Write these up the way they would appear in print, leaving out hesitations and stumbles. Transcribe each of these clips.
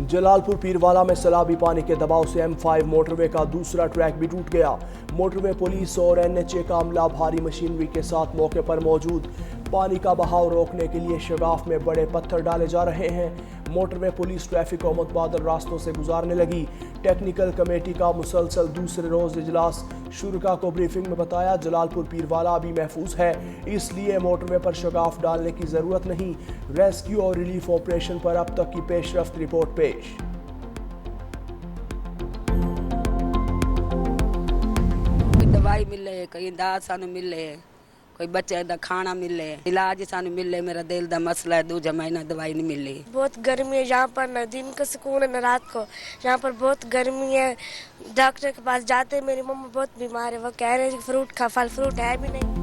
जलालपुर पीरवाला में सैलाबी पानी के दबाव से M5 मोटरवे का दूसरा ट्रैक भी टूट गया। मोटरवे पुलिस और NHA का अमला भारी मशीनरी के साथ मौके पर मौजूद। पानी का बहाव रोकने के लिए शगाफ में बड़े पत्थर डाले जा रहे हैं। मोटरवे पुलिस ट्रैफिक को मुतबादल रास्तों से गुजारने लगी। टेक्निकल कमेटी का मुसलसल दूसरे रोज इजलास। शुरका को ब्रीफिंग में बताया जलालपुर पीरवाला अभी महफूज है, इसलिए मोटरवे पर शगाफ डालने की जरूरत नहीं। रेस्क्यू और रिलीफ ऑपरेशन पर अब तक की पेशरफ्त रिपोर्ट पेश। दवाई मिले, कहीं दाद सानू मिले, कोई बच्चे का खाना मिले, इलाज सानू मिले। मेरा दिल का मसला है, 2 महीना दवाई नहीं मिली। बहुत गर्मी है यहाँ पर, न दिन का सुकून है न रात को। यहाँ पर बहुत गर्मी है। डॉक्टर के पास जाते मेरी मम्मा बहुत बीमार है, वो कह रहे हैं कि फ्रूट खा, फल फ्रूट है भी नहीं।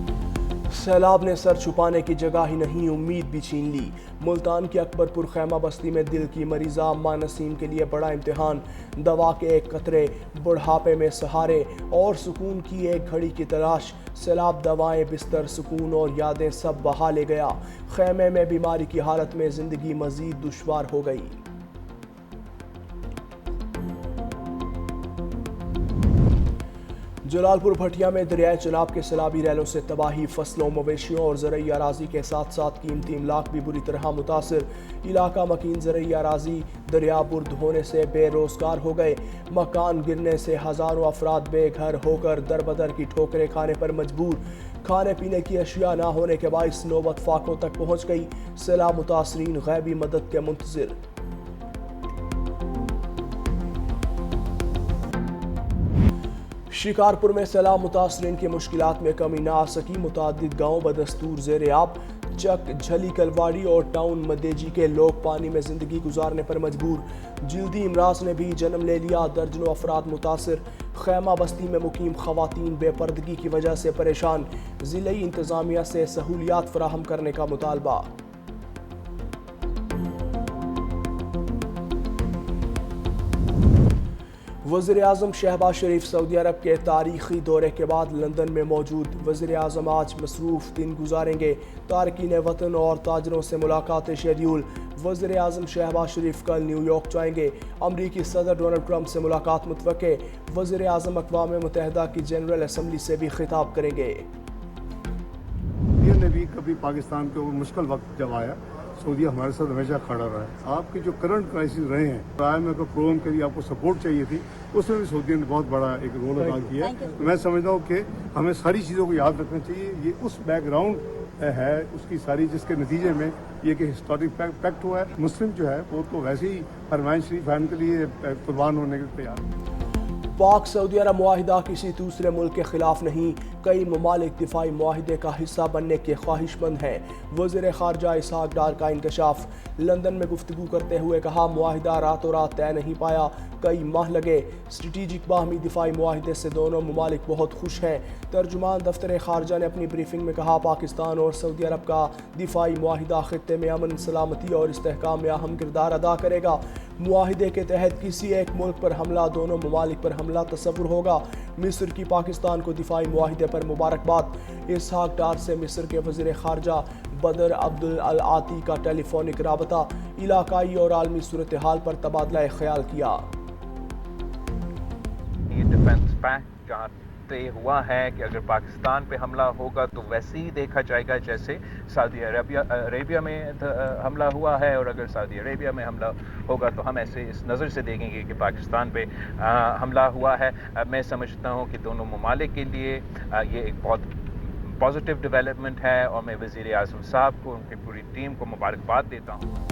सैलाब ने सर छुपाने की जगह ही नहीं उम्मीद भी छीन ली। मुल्तान की अकबरपुर खैमा बस्ती में दिल की मरीजा अम्मा नसीम के लिए बड़ा इम्तिहान। दवा के एक कतरे, बुढ़ापे में सहारे और सुकून की एक घड़ी की तलाश। सैलाब दवाएं, बिस्तर, सुकून और यादें सब बहा ले गया। खैमे में बीमारी की हालत में जिंदगी मजीद दुश्वार हो गई। जलालपुर भटिया में दरियाए चनाब के सैलाबी रैलों से तबाही। फसलों, मवेशियों और ज़रई अराजी के साथ साथ कीमती इमलाक भी बुरी तरह मुतासर। इलाका मकीन ज़रई अराजी दरिया बुर्द होने से बेरोजगार हो गए। मकान गिरने से हज़ारों अफराद बेघर होकर दरबदर की ठोकरें खाने पर मजबूर। खाने पीने की अशिया ना होने के बाइस नौबत फाकों तक पहुँच गई। सैलाब मुतासरीन गैबी मदद के मुंतज़िर। शिकारपुर में सैलाब मुतासरीन की मुश्किलात में कमी ना आ सकी। मुतादिद गाँव बदस्तूर ज़ेर आब। चक, झली, कलवाड़ी और टाउन मदेजी के लोग पानी में जिंदगी गुजारने पर मजबूर। जिल्दी इमराज ने भी जन्म ले लिया, दर्जनों अफराद मुतासर। खैमा बस्ती में मुकीम खवातीन बेपर्दगी की वजह से परेशान। ज़िले इंतज़ामिया से सहूलियात फराहम करने का मुतालबा। वज़ीर-ए-आज़म शहबाज शरीफ सऊदी अरब के तारीखी दौरे के बाद लंदन में मौजूद। वज़ीर-ए-आज़म आज मसरूफ़ दिन गुजारेंगे। तारकीन वतन और ताजरों से मुलाकातें शेड्यूल। वज़ीर-ए-आज़म शहबाज शरीफ कल न्यूयॉर्क जाएंगे। अमरीकी सदर डोनाल्ड ट्रंप से मुलाकात मुतवक्के। वज़ीर-ए-आज़म अक़वाम मुत्तहिदा की जनरल असम्बली से भी खिताब करेंगे। ने भी कभी पाकिस्तान के मुश्किल वक्त जब आया, सऊदी हमारे साथ हमेशा खड़ा रहा है। आपके जो करंट क्राइसिस रहे हैं, IMF का प्रोग्राम के लिए आपको सपोर्ट चाहिए थी, उसमें भी सऊदी ने बहुत बड़ा एक रोल अदा किया है। तो मैं समझता हूँ कि हमें सारी चीज़ों को याद रखना चाहिए। ये उस बैकग्राउंड है उसकी सारी, जिसके नतीजे में ये कि हिस्टोरिक पैक्ट हुआ है। मुस्लिम जो है वो तो वैसे ही फरमान शरीफ बहन के लिए कुर्बान होने के तैयार है। पाक सऊदी अरब मुआहिदा किसी दूसरे मुल्क के खिलाफ नहीं, कई ममालिक दिफाई मुआहिदे का हिस्सा बनने के ख्वाहिशमंद हैं। वज़ीर ख़ारजा इसहाक डार का इंकशाफ। लंदन में गुफ्तगू करते हुए कहा, मुआहिदा रातों रात तय नहीं पाया, कई माह लगे। स्ट्रेटेजिक बाहमी दिफाई मुआहिदे से दोनों ममालिक बहुत खुश हैं। तर्जुमान दफ्तर ख़ारजा ने अपनी ब्रीफिंग में कहा, पाकिस्तान और सऊदी अरब का दिफाई मुआहिदा खित्ते में अमन, सलामती और इस्तेहकाम में अहम किरदार अदा करेगा। मुआहिदे के तहत किसी एक मुल्क पर हमला दोनों ममालिक पर हमला तस्वुर होगा। मिस्र की पाकिस्तान को दिफाई मुआहिदे पर मुबारकबाद। इसहाक डार से मिस्र के वज़ीर ख़ारजा बदर अब्दुल अल आती का टेलीफोनिक राबता। इलाकाई और आलमी सूरत हाल पर तबादला ख्याल किया। ये डिफेंस पैक्ट जहाँ तय हुआ है कि अगर पाकिस्तान पे हमला होगा तो वैसे ही देखा जाएगा जैसे सऊदी अरेबिया में हमला हुआ है, और अगर सऊदी अरेबिया में हमला होगा तो हम ऐसे इस नज़र से देखेंगे कि पाकिस्तान पे हमला हुआ है। मैं समझता हूँ कि दोनों ममालिक के लिए ये एक बहुत पॉजिटिव डेवलपमेंट है, और मैं वज़ीर-ए-आज़म साहब को, उनकी पूरी टीम को मुबारकबाद देता हूँ।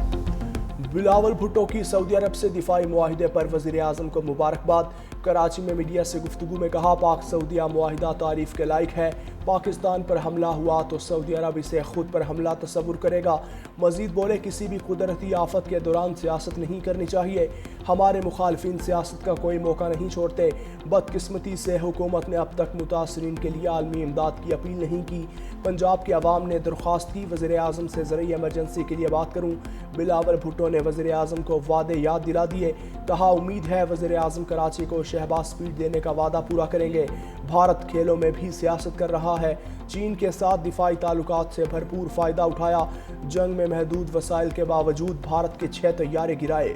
बिलावल भुट्टो की सऊदी अरब से दिफाई मुआहिदे पर वज़ीर-ए-आज़म को मुबारकबाद। कराची में मीडिया से गुफ्तगू में कहा, पाक सऊदिया मुआहिदा तारीफ के लायक है। पाकिस्तान पर हमला हुआ तो सऊदी अरब इसे खुद पर हमला तस्वुर करेगा। मजीद बोले, किसी भी कुदरती आफत के दौरान सियासत नहीं करनी चाहिए। हमारे मुखालफिन सियासत का कोई मौका नहीं छोड़ते। बदकिस्मती से हुकूमत ने अब तक मुतासरीन के लिए आलमी इमदाद की अपील नहीं की। पंजाब के अवाम ने दरख्वास्त की, वज़ीर-ए-आज़म से ज़रूरी एमरजेंसी के लिए बात करूँ। बिलावल भुट्टो ने वज़ीर-ए-आज़म को वादे याद दिला दिए। कहा, उम्मीद है वज़ीर-ए-आज़म कराची को शहबाज स्पीड देने का वादा पूरा करेंगे। भारत खेलों में भी सियासत कर रहा है। चीन के साथ दिफाई ताल्लुकात से भरपूर फ़ायदा उठाया। जंग में महदूद वसाइल के बावजूद भारत के 6 तैयारे गिराए।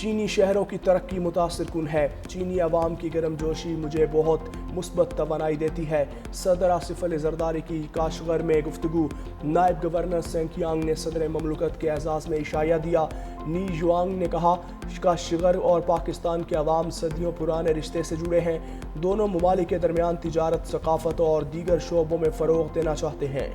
चीनी शहरों की तरक्की मुतासिर कुन है। चीनी अवाम की गर्मजोशी मुझे बहुत मुस्बत तवानाई देती है। सदर आसिफ अली जरदारी की काशगर में गुफ्तगू। नायब गवर्नर सेंकियांग ने सदर ममलकत के एजाज़ में इशाया दिया। नी जुआंग ने कहा काशगर और पाकिस्तान के अवाम सदियों पुराने रिश्ते से जुड़े हैं। दोनों ममालिक के दरमियान तिजारत, सकाफत और दीगर शोबों में फ़रोग़ देना चाहते हैं।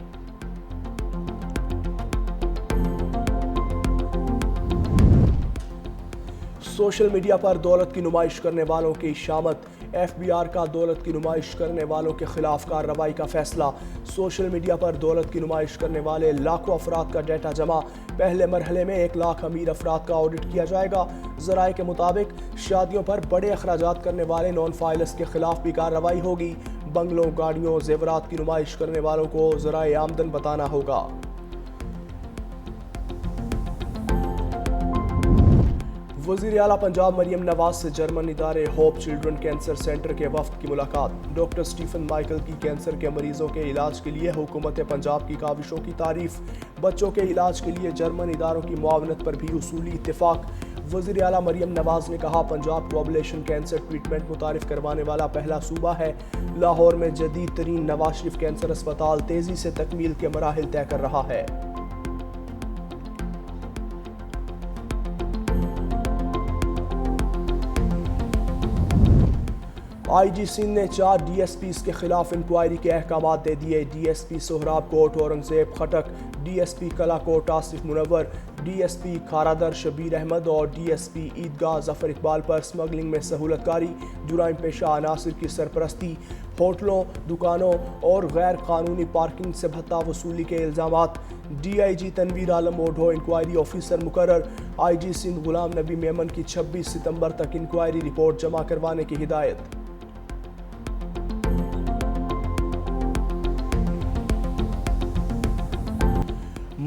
सोशल मीडिया पर दौलत की नुमाइश करने वालों की शामत। FBR का दौलत की नुमाइश करने वालों के खिलाफ कार्रवाई का फैसला। सोशल मीडिया पर दौलत की नुमाइश करने वाले लाखों अफराद का डेटा जमा। पहले मरहले में 1 लाख अमीर अफराद का ऑडिट किया जाएगा। ज़राए के मुताबिक शादियों पर बड़े अखराजात करने वाले नॉन फाइलर्स के खिलाफ भी कार्रवाई होगी। बंगलों, गाड़ियों, जेवरात की नुमाइश करने वालों को ज़राए आमदन बताना होगा। वज़ीर आला पंजाब मरियम नवाज से जर्मन इदारे होप चिल्ड्रन कैंसर सेंटर के वफ्द की मुलाकात। डॉक्टर स्टीफन माइकल की कैंसर के मरीजों के इलाज के लिए हुकूमत पंजाब की काविशों की तारीफ। बच्चों के इलाज के लिए जर्मन इदारों की मुआवनत पर भी उसूली इत्तेफाक। वज़ीर आला मरियम नवाज ने कहा पंजाब पॉपुलेशन कैंसर ट्रीटमेंट मुतारिफ करवाने वाला पहला सूबा है। लाहौर में जदीद तरीन नवाज शरीफ कैंसर अस्पताल तेज़ी से तकमील के मराहिल तय कर रहा है। IG सिंध ने 4 DSPs के खिलाफ इंक्वायरी के अहकामात दे दिए। DSP सोहराब कोट औरंगजेब खटक, DSP कला कोट आसिफ मुनव्वर, DSP खारादर शबीर अहमद और DSP ईदगाह जफर इकबाल पर स्मगलिंग में सहूलतकारी, जुराइम पेशा अनासिर की सरपरस्ती, होटलों, दुकानों और गैर कानूनी पार्किंग से भत्ता वसूली के इल्ज़ामात। DIG तनवीर आलम ओढो इंक्वायरी ऑफिसर मुकर्रर। IG सिंध गुलाम नबी मेमन की 26 सितंबर तक इंक्वायरी रिपोर्ट जमा करवाने की हिदायत।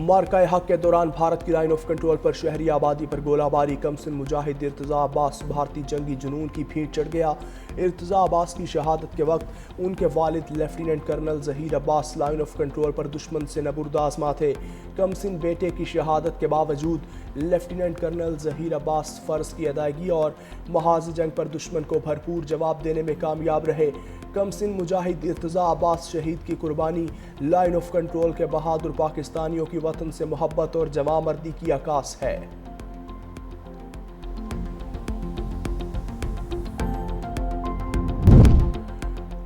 मार्का हक के दौरान भारत की लाइन ऑफ कंट्रोल पर शहरी आबादी पर गोलाबारी। कमसिन मुजाहिद इर्तज़ा अब्बास भारतीय जंगी जुनून की भीड़ चढ़ गया। इर्तज़ा अब्बास की शहादत के वक्त उनके वालिद lieutenant colonel Zaheer Abbas line of control पर दुश्मन से नबुर्दाज़मा थे। कमसिन बेटे की शहादत के बावजूद लेफ्टिनेंट कर्नल ज़हीर अब्बास फ़र्ज़ की अदायगी और महाज़ जंग पर दुश्मन को भरपूर जवाब देने में कामयाब रहे। कमसिन मुजाहिद इर्तज़ा अब्बास शहीद की कुर्बानी लाइन ऑफ कंट्रोल के बहादुर पाकिस्तानियों की वतन से मोहब्बत और जवामर्दी की अकास है।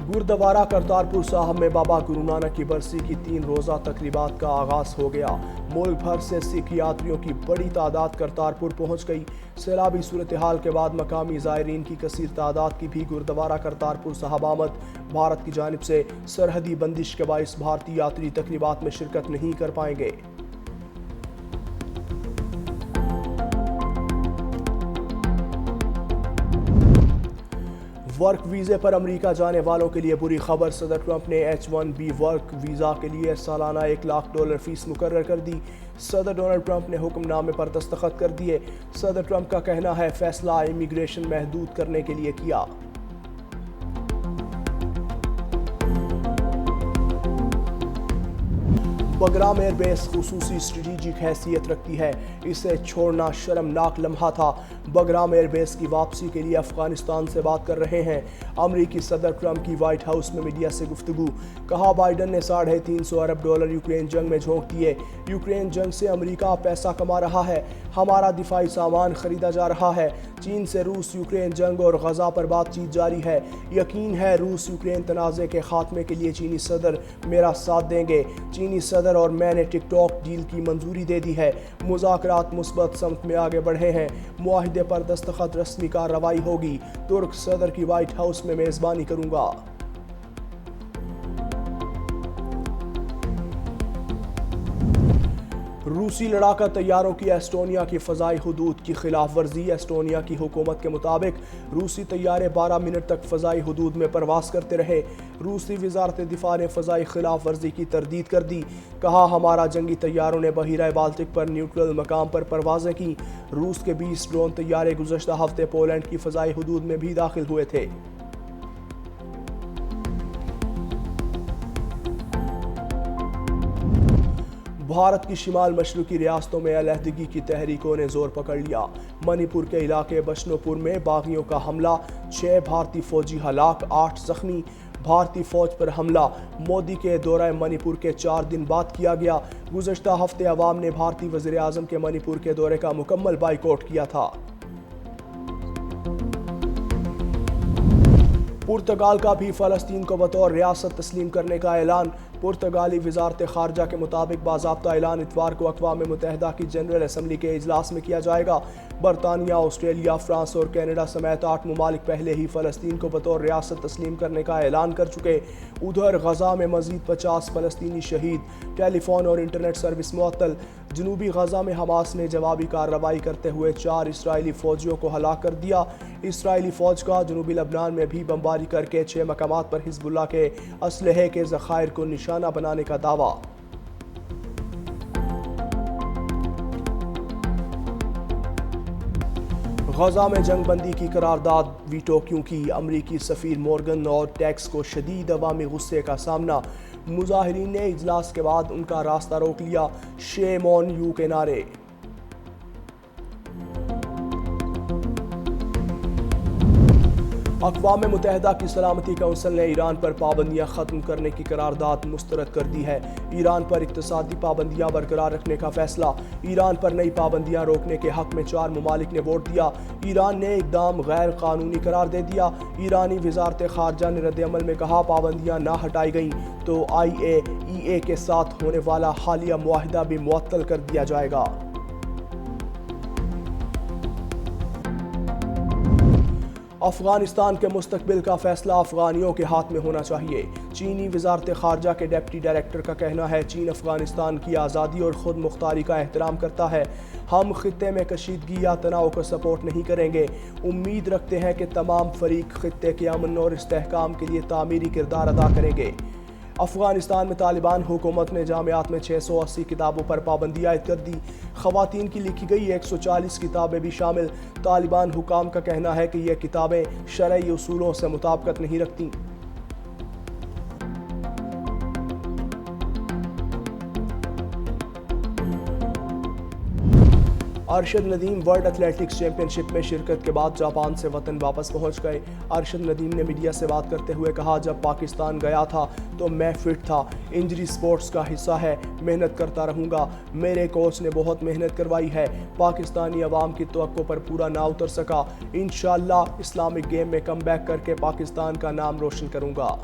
गुरुद्वारा करतारपुर साहब में बाबा गुरु नानक की बरसी की 3 रोज़ा तकरीबात का आगाज़ हो गया। मुल्क भर से सिख यात्रियों की बड़ी तादाद करतारपुर पहुंच गई। सैलाबी सूरत हाल के बाद मकामी ज़ायरीन की कसीर तादाद की भी गुरुद्वारा करतारपुर साहब आमद। भारत की जानिब से सरहदी बंदिश के बाइस भारतीय यात्री तकरीबात में शिरकत नहीं कर पाएंगे। वर्क वीज़े पर अमेरिका जाने वालों के लिए बुरी खबर। सदर ट्रंप ने H-1B वर्क वीज़ा के लिए सालाना $1 लाख फीस मुकर्रर कर दी। सदर डोनाल्ड ट्रंप ने हुक्मनामे पर दस्तखत कर दिए। सदर ट्रंप का कहना है फैसला इमिग्रेशन महदूद करने के लिए किया। बगराम एयरबेस खुसूसी स्ट्रेटेजिक हैसियत रखती है, इसे छोड़ना शर्मनाक लम्हा था। बगराम एयरबेस की वापसी के लिए अफगानिस्तान से बात कर रहे हैं। अमरीकी सदर ट्रंप की व्हाइट हाउस में मीडिया से गुफ्तगू। कहा बाइडन ने $350 अरब यूक्रेन जंग में झोंक दिए। यूक्रेन जंग से अमरीका पैसा कमा रहा है, हमारा दिफाई सामान खरीदा जा रहा है। चीन से रूस यूक्रेन जंग और गजा पर बातचीत जारी है। यकीन है रूस यूक्रेन तनाज़े के खात्मे के लिए चीनी सदर मेरा साथ देंगे। चीनी सदर और मैंने टिकटॉक डील की मंजूरी दे दी है। मुज़ाकरात मुस्बत समत में आगे बढ़े हैं। मुआहिदे पर दस्तखत रस्मी कार्रवाई होगी। तुर्क सदर की व्हाइट हाउस में मेज़बानी करूंगा। रूसी लड़ाका तैयारों की एस्टोनिया की फ़ज़ाई हुदूद की खिलाफ वर्जी। एस्टोनिया की हुकूमत के मुताबिक रूसी तैयारे 12 मिनट तक फ़ज़ाई हुदूद में परवास करते रहे। रूसी वज़ारत दिफा ने फ़ज़ाई खिलाफ वर्जी की तरदीद कर दी। कहा हमारा जंगी तैयारों ने बहीरा बाल्टिक पर न्यूट्रल मकाम पर परवाज़ें की। रूस के 20 ड्रोन तैयारे गुज़श्ता हफ्ते पोलैंड की फ़ज़ाई हुदूद में भी दाखिल हुए थे। بھارت کی شمال مشرقی ریاستوں میں علیحدگی کی تحریکوں نے زور پکڑ لیا۔ منی پور کے علاقے بشنو پور میں باغیوں کا حملہ، 6 بھارتی فوجی ہلاک، 8 زخمی۔ بھارتی فوج پر حملہ مودی کے دورہ منی پور کے 4 دن بعد کیا گیا۔ گزشتہ ہفتے عوام نے بھارتی وزیر اعظم کے منی پور کے دورے کا مکمل بائیکاٹ کیا تھا۔ پرتگال کا بھی فلسطین کو بطور ریاست تسلیم کرنے کا اعلان۔ پرتگالی وزارت خارجہ کے مطابق باضابطہ اعلان اتوار کو اقوام متحدہ کی جنرل اسمبلی کے اجلاس میں کیا جائے گا۔ برطانیہ، آسٹریلیا، فرانس اور کینیڈا سمیت 8 ممالک پہلے ہی فلسطین کو بطور ریاست تسلیم کرنے کا اعلان کر چکے۔ ادھر غزہ میں مزید 50 فلسطینی شہید، ٹیلی فون اور انٹرنیٹ سروس معطل۔ جنوبی غزہ میں حماس نے جوابی کارروائی کرتے ہوئے 4 اسرائیلی فوجیوں کو ہلاک کر دیا۔ اسرائیلی فوج کا جنوبی لبنان میں بھی بمباری کر کے 6 مقامات پر حزب اللہ کے اسلحے کے ذخائر کو نشانہ بنانے کا دعویٰ۔ غزہ میں جنگ بندی کی قرارداد ویٹو کیوں کی؟ امریکی سفیر مورگن اور ٹیکس کو شدید عوامی غصے کا سامنا۔ مظاہرین نے اجلاس کے بعد ان کا راستہ روک لیا، شیم آن یو کے نعرے۔ اقوام متحدہ کی سلامتی کونسل نے ایران پر پابندیاں ختم کرنے کی قرارداد مسترد کر دی ہے۔ ایران پر اقتصادی پابندیاں برقرار رکھنے کا فیصلہ۔ ایران پر نئی پابندیاں روکنے کے حق میں 4 ممالک نے ووٹ دیا۔ ایران نے اقدام غیر قانونی قرار دے دیا۔ ایرانی وزارت خارجہ نے رد عمل میں کہا پابندیاں نہ ہٹائی گئیں تو IAEA کے ساتھ ہونے والا حالیہ معاہدہ بھی معطل کر دیا جائے گا۔ افغانستان کے مستقبل کا فیصلہ افغانیوں کے ہاتھ میں ہونا چاہیے۔ چینی وزارت خارجہ کے ڈپٹی ڈائریکٹر کا کہنا ہے چین افغانستان کی آزادی اور خود مختاری کا احترام کرتا ہے۔ ہم خطے میں کشیدگی یا تناؤ کو سپورٹ نہیں کریں گے۔ امید رکھتے ہیں کہ تمام فریق خطے کے امن اور استحکام کے لیے تعمیری کردار ادا کریں گے۔ افغانستان میں طالبان حکومت نے جامعات میں 680 کتابوں پر پابندی عائد کر دی۔ خواتین کی لکھی گئی 140 کتابیں بھی شامل۔ طالبان حکام کا کہنا ہے کہ یہ کتابیں شرعی اصولوں سے مطابقت نہیں رکھتیں۔ Arshad Nadeem world athletics championship میں شرکت کے بعد جاپان سے وطن واپس پہنچ گئے۔ ارشد ندیم نے میڈیا سے بات کرتے ہوئے کہا جب پاکستان گیا تھا تو میں فٹ تھا۔ انجری سپورٹس کا حصہ ہے، محنت کرتا رہوں گا۔ میرے کوچ نے بہت محنت کروائی ہے۔ پاکستانی عوام کی توقع پر پورا نہ اتر سکا۔ انشاءاللہ اسلامک گیم میں کم بیک کر کے پاکستان کا نام روشن کروں گا۔